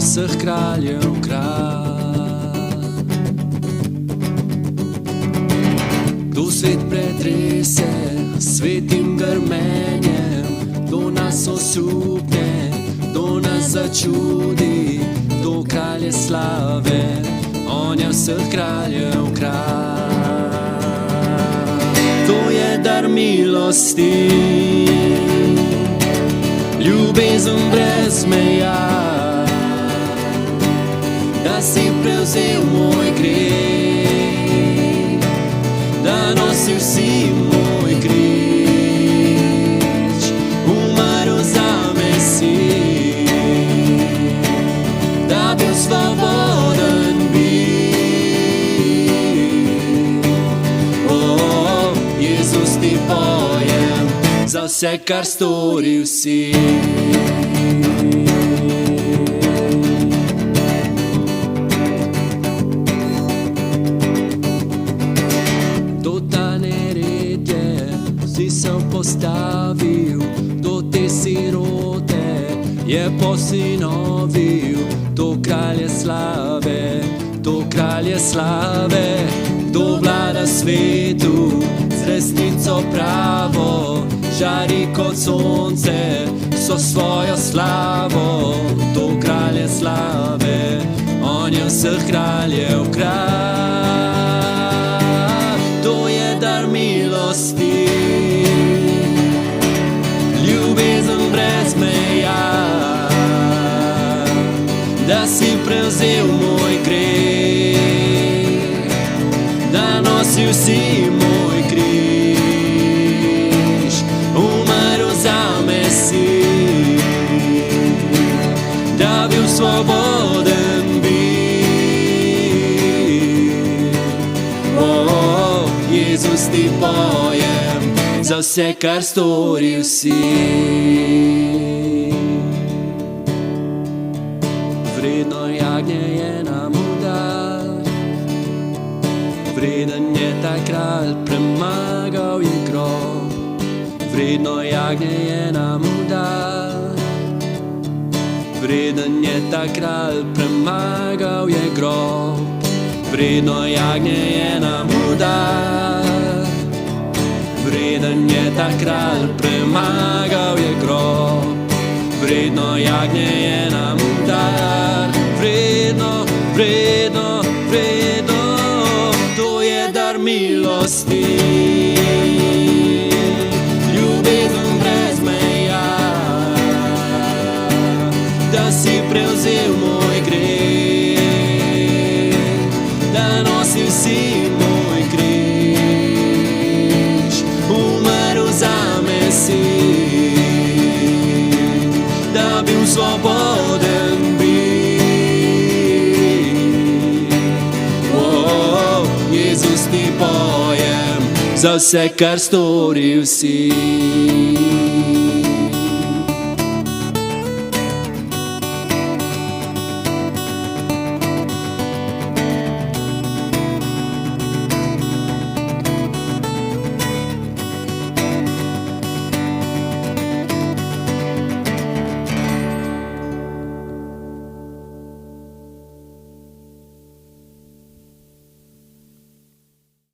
vseh kraljev kralj. Kdo svet pretrese svetim grmenjem, kdo nas osupne, kdo nas začudi, kdo kralje slave, on je vseh kraljev kralj. To je dar milosti, ljubezen brez meja, da si prevzel moj greh, da nosil si moj križ, umrl zame si, da bil svoboden bil. O, Jezus, ti pojem za vse, kar storil si. Si se postavil do te sirote, je posinovil, to kralje slave, to kralje slave, kdo vlada svetu z resnico pravo, žari kot sonce so svojo slavo, to kralje slave, on je vseh kraljev kralj. To je dar milosti, ljubezen brez meja, da si prevzel moj greh, da nosil si moj križ, umrl zame si, da bil svoboden bil. O, Jezus, ti pojem za vse, kar storil si. Vredno jagnje je nam udar, vreden je ta kralj, premagal je grob. Vredno jagnje je nam udar, vreden je ta kralj, premagal je grob. Vredno jagnje je nam udar, vreden je ta kralj, premagal je grob. Vredno jagnje je nam udar, vredno, vredno, vredno, to je dar milosti, ljubezen brez meja, da si prevzel moj greh, da nosil si moj križ, umrl zame si, da bil svoboden bil. O, Jezus, ti pojem za vse, kar storil si.